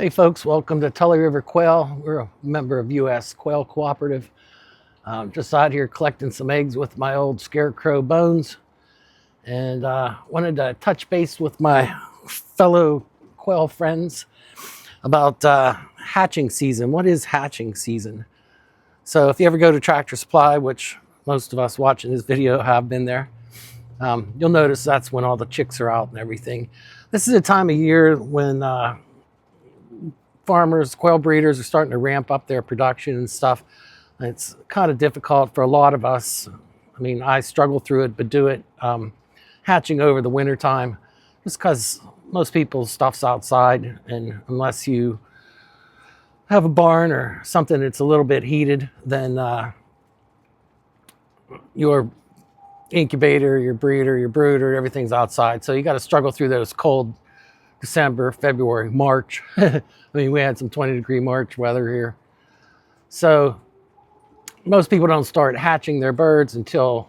Hey folks, welcome to Tully River Quail. We're a member of US Quail Cooperative. Just out here collecting some eggs with my old scarecrow bones, and wanted to touch base with my fellow quail friends about hatching season. What is hatching season? So if you ever go to Tractor Supply, which most of us watching this video have been there, you'll notice that's when all the chicks are out and everything. This is a time of year when farmers, quail breeders are starting to ramp up their production and stuff. It's kind of difficult for a lot of us. I mean, I struggle through it, but do it hatching over the winter time, just because most people's stuff's outside, and unless you have a barn or something that's a little bit heated, then your incubator, your breeder, your brooder, everything's outside. So you got to struggle through those cold December, February, March. I mean, we had some 20-degree March weather here. So most people don't start hatching their birds until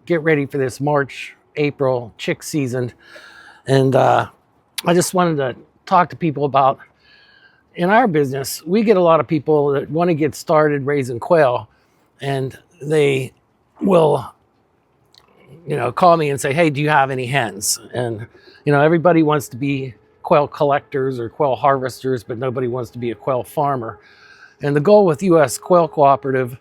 get ready for this March, April chick season. And I just wanted to talk to people about, in our business, we get a lot of people that want to get started raising quail, and they will, call me and say, hey, do you have any hens? And, everybody wants to be quail collectors or quail harvesters, but nobody wants to be a quail farmer. And the goal with US Quail Cooperative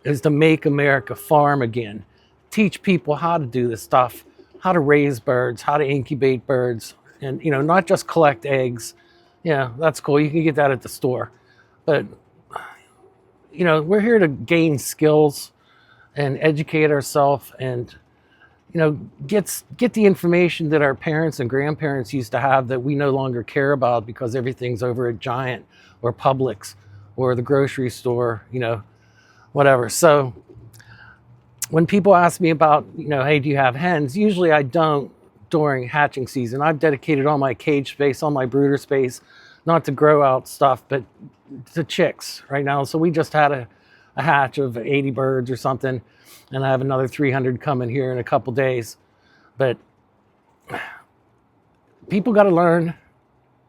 is to make America farm again. Teach people how to do this stuff, how to raise birds, how to incubate birds, and, not just collect eggs. Yeah, that's cool. You can get that at the store. But, we're here to gain skills and educate ourselves and, get the information that our parents and grandparents used to have that we no longer care about because everything's over at Giant or Publix or the grocery store, whatever. So when people ask me about, hey, do you have hens? Usually I don't during hatching season. I've dedicated all my cage space, all my brooder space, not to grow out stuff, but to chicks right now. So we just had a hatch of 80 birds or something, and I have another 300 coming here in a couple days. But people got to learn,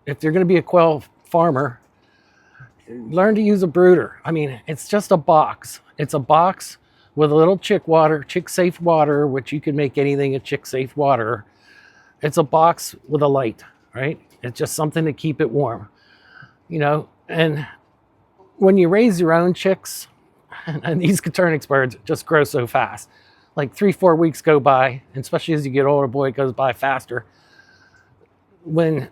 if they're going to be a quail farmer, learn to use a brooder. I mean, it's just a box. It's a box with a little chick water, chick safe water, which you can make anything a chick safe water. It's a box with a light, right? It's just something to keep it warm, and when you raise your own chicks, and these Coturnix birds just grow so fast. Like 3-4 weeks go by, and especially as you get older, boy, it goes by faster. When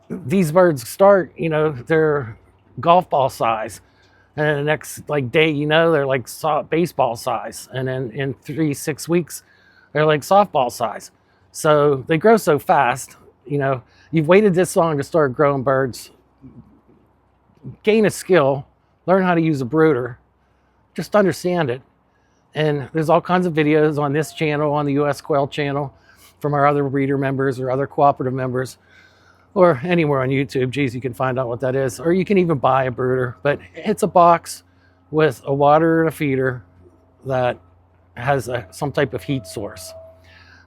these birds start, they're golf ball size. And the next day, they're like baseball size. And then in 3-6 weeks, they're like softball size. So they grow so fast. You've waited this long to start growing birds. Gain a skill, learn how to use a brooder. Just understand it. And there's all kinds of videos on this channel, on the US Quail channel, from our other breeder members or other cooperative members, or anywhere on YouTube. Geez, you can find out what that is. Or you can even buy a brooder. But it's a box with a water and a feeder that has some type of heat source.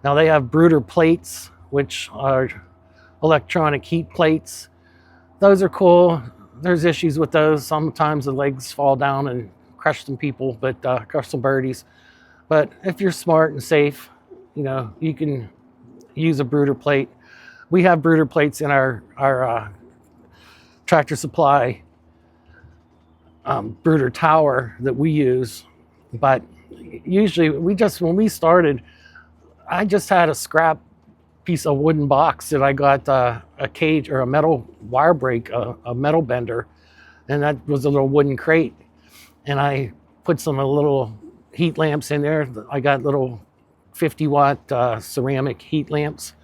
Now they have brooder plates, which are electronic heat plates. Those are cool. There's issues with those. Sometimes the legs fall down and crush some people, but crush some birdies. But if you're smart and safe, you can use a brooder plate. We have brooder plates in our Tractor Supply brooder tower that we use. But usually when we started, I just had a scrap piece of wooden box that I got a cage or a metal wire brake, a metal bender, and that was a little wooden crate. And I put some little heat lamps in there. I got little 50-watt ceramic heat lamps,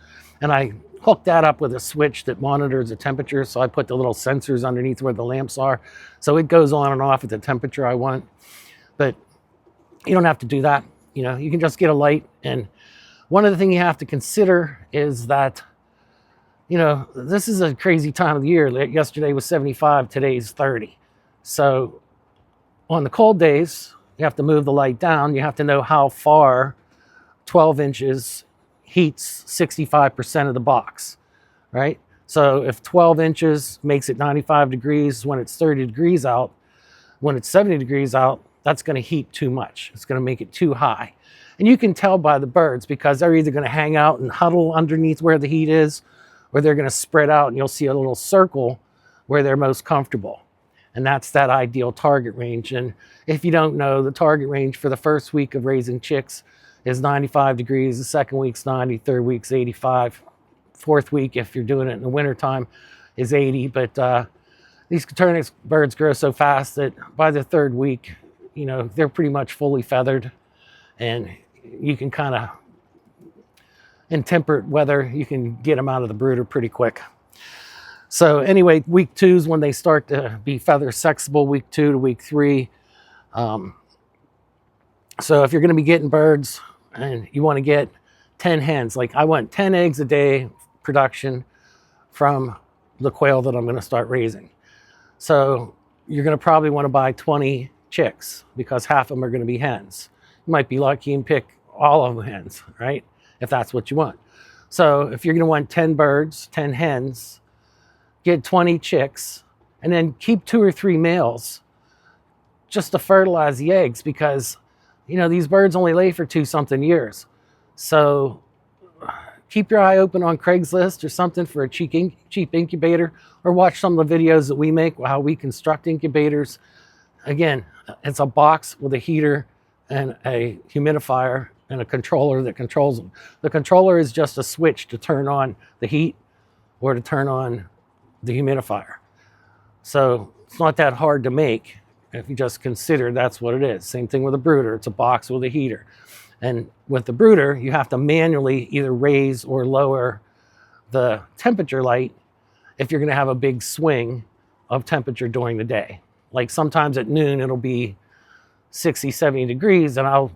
and I hooked that up with a switch that monitors the temperature. So I put the little sensors underneath where the lamps are, so it goes on and off at the temperature I want. But you don't have to do that. You can just get a light. And one of the things you have to consider is that, this is a crazy time of the year. Yesterday was 75, today's 30. So on the cold days, you have to move the light down. You have to know how far 12 inches heats 65% of the box, right? So if 12 inches makes it 95 degrees when it's 30 degrees out, when it's 70 degrees out, that's going to heat too much. It's going to make it too high. And you can tell by the birds because they're either going to hang out and huddle underneath where the heat is, or they're going to spread out and you'll see a little circle where they're most comfortable. And that's that ideal target range. And if you don't know, the target range for the first week of raising chicks is 95 degrees, the second week's 90, third week's 85, fourth week, if you're doing it in the wintertime, is 80. But these Coturnix birds grow so fast that by the third week, you know, they're pretty much fully feathered, and you can kind of, in temperate weather, you can get them out of the brooder pretty quick. So anyway, week 2 is when they start to be feather sexable, week 2 to week 3. So if you're going to be getting birds and you want to get 10 hens, like I want 10 eggs a day production from the quail that I'm going to start raising. So you're going to probably want to buy 20 chicks because half of them are going to be hens. You might be lucky and pick all of them hens, right? If that's what you want. So if you're going to want 10 birds, 10 hens, get 20 chicks, and then keep 2 or 3 males just to fertilize the eggs, because, you know, these birds only lay for 2-something years. So keep your eye open on Craigslist or something for a cheap incubator, or watch some of the videos that we make, how we construct incubators. Again, it's a box with a heater and a humidifier and a controller that controls them. The controller is just a switch to turn on the heat or to turn on the humidifier. So it's not that hard to make if you just consider that's what it is. Same thing with a brooder. It's a box with a heater. And with the brooder, you have to manually either raise or lower the temperature light if you're going to have a big swing of temperature during the day. Like sometimes at noon, it'll be 60, 70 degrees, and I'll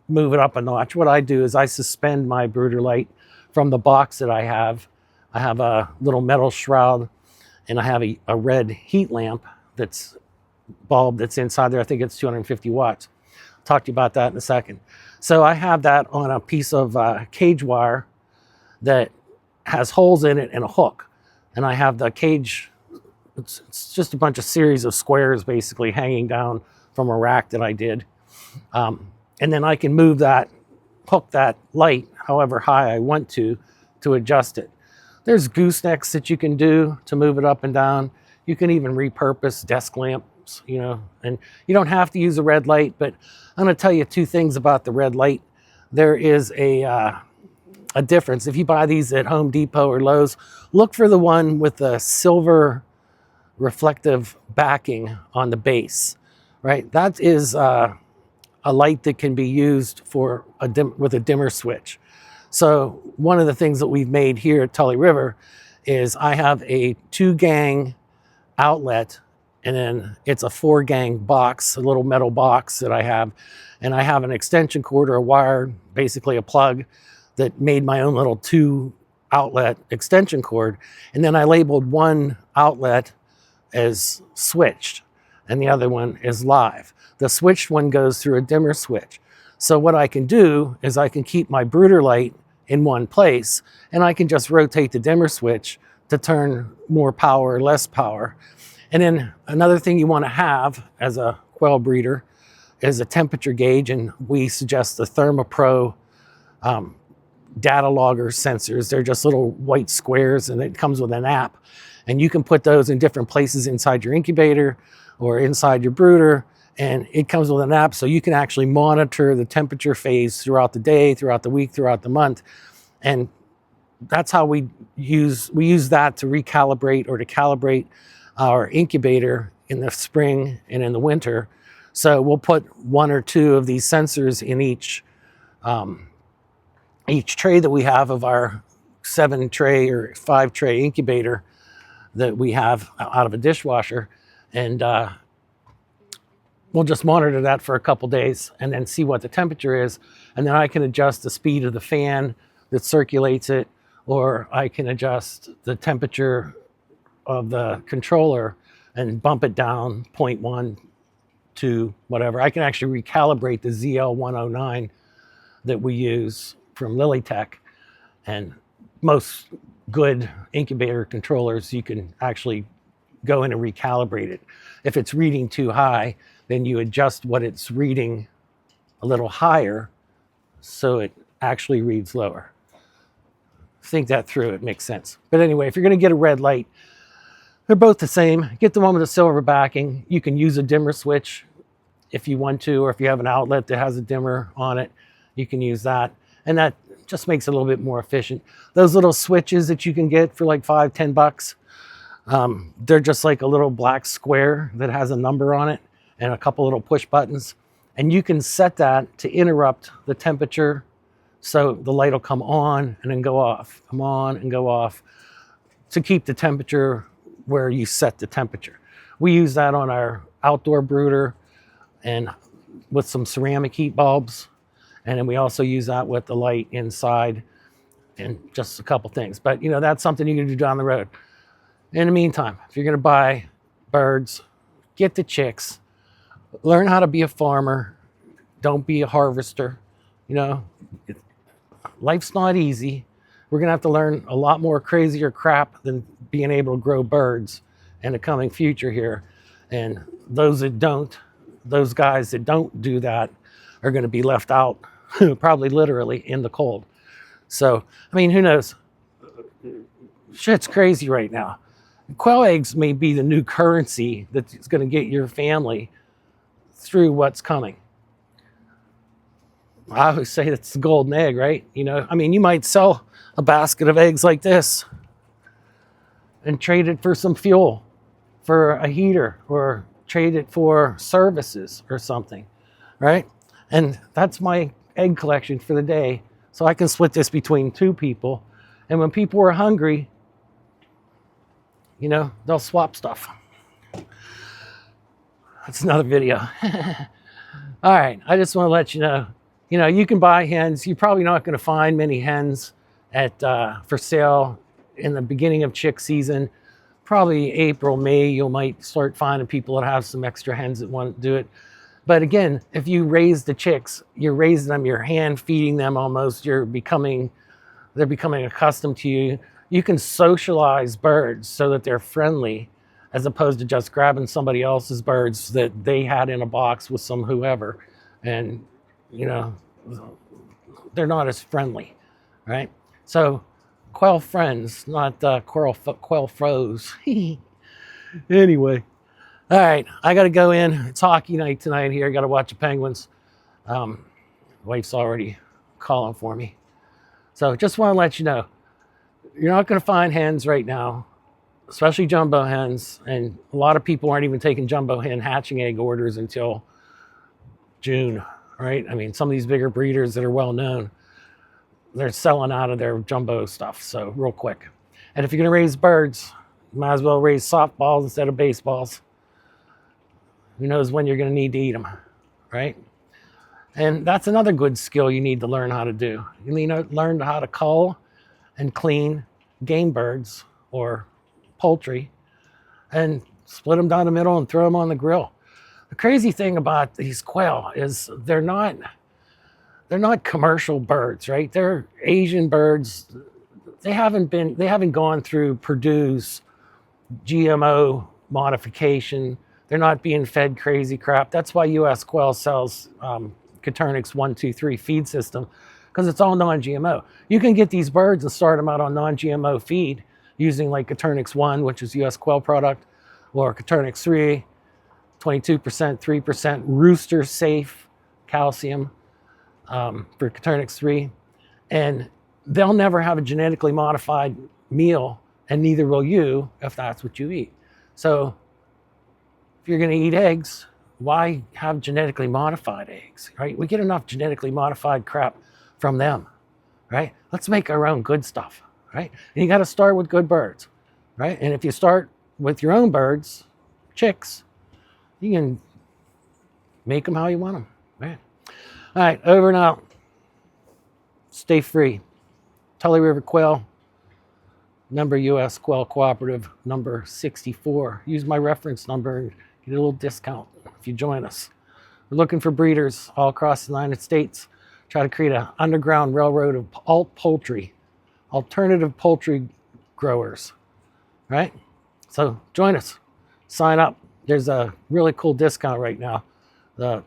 move it up a notch. What I do is I suspend my brooder light from the box that I have. I have a little metal shroud, and I have a red heat lamp bulb that's inside there. I think it's 250 watts. I'll talk to you about that in a second. So I have that on a piece of cage wire that has holes in it and a hook. And I have the cage, it's just a bunch of series of squares basically hanging down from a rack that I did. And then I can move that, hook that light however high I want to adjust it. There's goosenecks that you can do to move it up and down. You can even repurpose desk lamps, you know, and you don't have to use a red light, but I'm going to tell you 2 things about the red light. There is a difference. If you buy these at Home Depot or Lowe's, look for the one with the silver reflective backing on the base, right? That is a light that can be used for with a dimmer switch. So one of the things that we've made here at Tully River is I have a 2-gang outlet, and then it's a 4-gang box, a little metal box that I have. And I have an extension cord or a wire, basically a plug, that made my own little 2-outlet extension cord. And then I labeled one outlet as switched and the other one is live. The switched one goes through a dimmer switch. So what I can do is I can keep my brooder light in one place, and I can just rotate the dimmer switch to turn more power or less power. And then another thing you want to have as a quail breeder is a temperature gauge, and we suggest the ThermoPro data logger sensors. They're just little white squares, and it comes with an app. And you can put those in different places inside your incubator or inside your brooder, and it comes with an app so you can actually monitor the temperature phase throughout the day, throughout the week, throughout the month. And that's how we use that to recalibrate or to calibrate our incubator in the spring and in the winter. So we'll put 1 or 2 of these sensors in each tray that we have of our 7-tray or 5-tray incubator that we have out of a dishwasher. And we'll just monitor that for a couple days and then see what the temperature is. And then I can adjust the speed of the fan that circulates it, or I can adjust the temperature of the controller and bump it down 0.1 to whatever. I can actually recalibrate the ZL109 that we use from Lilytech. And most good incubator controllers, you can actually go in and recalibrate it. If it's reading too high, then you adjust what it's reading a little higher so it actually reads lower. Think that through, it makes sense. But anyway, if you're going to get a red light, they're both the same. Get the one with the silver backing. You can use a dimmer switch if you want to, or if you have an outlet that has a dimmer on it, you can use that. And that just makes it a little bit more efficient. Those little switches that you can get for like $5–10, they're just like a little black square that has a number on it and a couple little push buttons. And you can set that to interrupt the temperature, so the light will come on and then go off, come on and go off, to keep the temperature where you set the temperature. We use that on our outdoor brooder and with some ceramic heat bulbs. And then we also use that with the light inside and just a couple things. But you know, that's something you can do down the road. In the meantime, if you're gonna buy birds, get the chicks, learn how to be a farmer, don't be a harvester. You know, life's not easy. We're gonna have to learn a lot more crazier crap than being able to grow birds in the coming future here. And those guys that don't do that are gonna be left out, probably literally in the cold. So, I mean, who knows? Shit's crazy right now. Quail eggs may be the new currency that's gonna get your family through what's coming. I always say it's the golden egg, right? You know, I mean, you might sell a basket of eggs like this and trade it for some fuel, for a heater, or trade it for services or something, right? And that's my egg collection for the day. So I can split this between two people. And when people are hungry, you know, they'll swap stuff. That's another video. All right, I just want to let you know, you can buy hens. You're probably not going to find many hens for sale in the beginning of chick season. Probably April, May, you might start finding people that have some extra hens that want to do it. But again, if you raise the chicks, you're raising them, you're hand feeding them almost, they're becoming accustomed to you. You can socialize birds so that they're friendly, as opposed to just grabbing somebody else's birds that they had in a box with some whoever. And, you know, they're not as friendly, right? So quail friends, not quail foes. Anyway, all right, I got to go in. It's hockey night tonight here. I got to watch the Penguins. Wife's already calling for me. So just want to let you know, you're not going to find hens right now, especially jumbo hens. And a lot of people aren't even taking jumbo hen hatching egg orders until June, right? I mean, some of these bigger breeders that are well known, they're selling out of their jumbo stuff, so real quick. And if you're going to raise birds, you might as well raise softballs instead of baseballs. Who knows when you're going to need to eat them, right? And that's another good skill you need to learn how to do. You need to learn how to cull and clean game birds or poultry and split them down the middle and throw them on the grill. The crazy thing about these quail is they're not commercial birds, right? They're Asian birds. They haven't gone through Purdue's GMO modification. They're not being fed crazy crap. That's why US Quail sells Coturnix 1-2-3 feed system, because it's all non-GMO. You can get these birds and start them out on non-GMO feed using like Coturnix 1, which is US Quail product, or Coturnix 3, 22%, 3% rooster safe calcium for Coturnix 3. And they'll never have a genetically modified meal, and neither will you if that's what you eat. So if you're going to eat eggs, why have genetically modified eggs, right? We get enough genetically modified crap from them, right? Let's make our own good stuff, right? And you got to start with good birds, right? And if you start with your own birds, chicks, you can make them how you want them, right? All right, over and out. Stay free. Tully River Quail, member US Quail Cooperative, number 64. Use my reference number and get a little discount if you join us. We're looking for breeders all across the United States. Try to create an underground railroad of Alt Poultry, alternative poultry growers, right? So join us, sign up. There's a really cool discount right now, the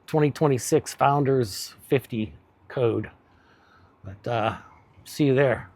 2026 Founders 50 code. But see you there.